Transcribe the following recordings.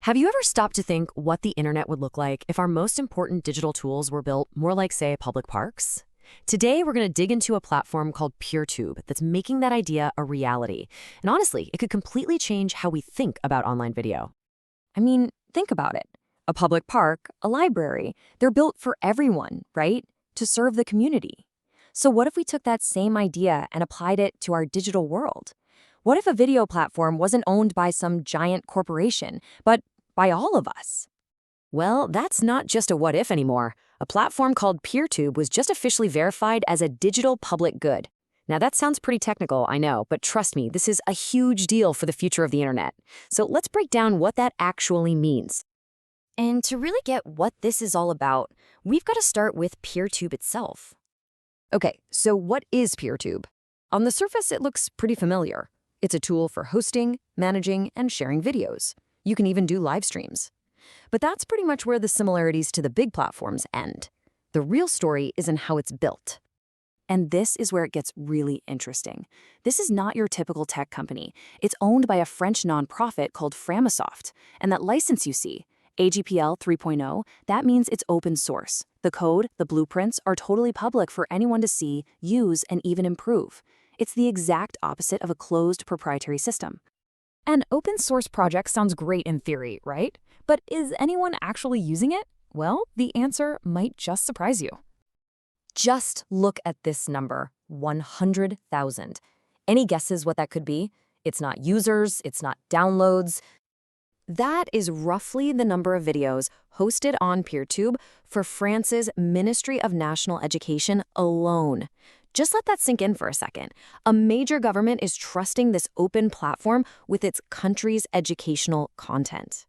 Have you ever stopped to think what the internet would look like if our most important digital tools were built more like, say, public parks? Today, we're going to dig into a platform called PeerTube that's making that idea a reality. And honestly, it could completely change how we think about online video. I mean, think about it. A public park, a library, they're built for everyone, right? To serve the community. So what if we took that same idea and applied it to our digital world? What if a video platform wasn't owned by some giant corporation, but by all of us? Well, that's not just a what if anymore. A platform called PeerTube was just officially verified as a digital public good. Now, that sounds pretty technical, I know, but trust me, this is a huge deal for the future of the internet. So let's break down what that actually means. And to really get what this is all about, we've got to start with PeerTube itself. Okay, so what is PeerTube? On the surface, it looks pretty familiar. It's a tool for hosting, managing, and sharing videos. You can even do live streams. But that's pretty much where the similarities to the big platforms end. The real story is in how it's built. And this is where it gets really interesting. This is not your typical tech company. It's owned by a French nonprofit called Framasoft. And that license you see, AGPL 3.0, that means it's open source. The code, the blueprints, are totally public for anyone to see, use, and even improve. It's the exact opposite of a closed proprietary system. An open source project sounds great in theory, right? But is anyone actually using it? Well, the answer might just surprise you. Just look at this number, 100,000. Any guesses what that could be? It's not users, it's not downloads. That is roughly the number of videos hosted on PeerTube for France's Ministry of National Education alone. Just let that sink in for a second. A major government is trusting this open platform with its country's educational content.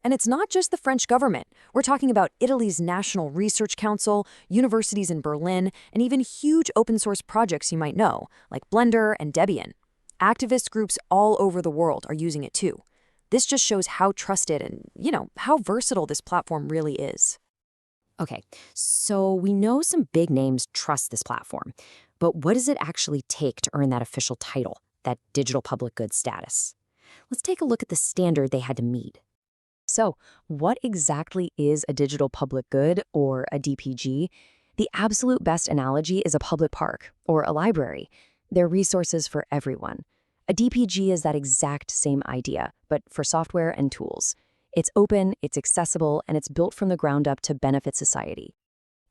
And it's not just the French government. We're talking about Italy's National Research Council, universities in Berlin, and even huge open source projects you might know, like Blender and Debian. Activist groups all over the world are using it too. This just shows how trusted and, how versatile this platform really is. Okay, so we know some big names trust this platform, but what does it actually take to earn that official title, that digital public good status? Let's take a look at the standard they had to meet. So, what exactly is a digital public good, or a DPG? The absolute best analogy is a public park or a library. They're resources for everyone. A DPG is that exact same idea, but for software and tools. It's open, it's accessible, and it's built from the ground up to benefit society.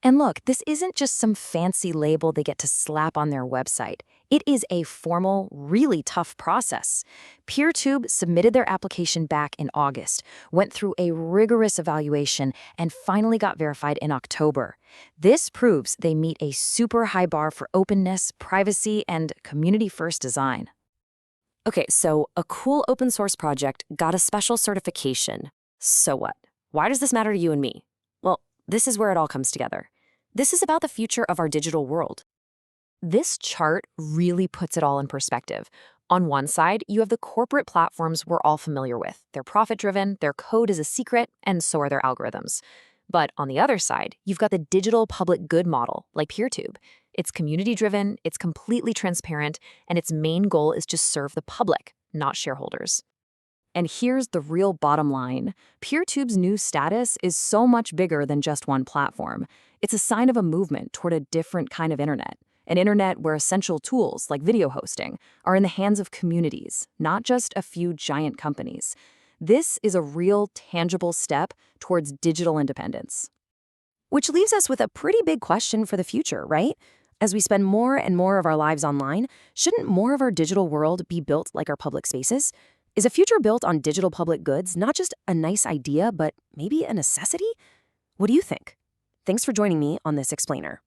And look, this isn't just some fancy label they get to slap on their website. It is a formal, really tough process. PeerTube submitted their application back in August, went through a rigorous evaluation, and finally got verified in October. This proves they meet a super high bar for openness, privacy, and community-first design. Okay, so a cool open source project got a special certification. So what? Why does this matter to you and me? Well, this is where it all comes together. This is about the future of our digital world. This chart really puts it all in perspective. On one side, you have the corporate platforms we're all familiar with. They're profit-driven, their code is a secret, and so are their algorithms. But on the other side, you've got the digital public good model, like PeerTube. It's community-driven, it's completely transparent, and its main goal is to serve the public, not shareholders. And here's the real bottom line. PeerTube's new status is so much bigger than just one platform. It's a sign of a movement toward a different kind of internet. An internet where essential tools, like video hosting, are in the hands of communities, not just a few giant companies. This is a real, tangible step towards digital independence. Which leaves us with a pretty big question for the future, right? As we spend more and more of our lives online, shouldn't more of our digital world be built like our public spaces? Is a future built on digital public goods not just a nice idea, but maybe a necessity? What do you think? Thanks for joining me on this explainer.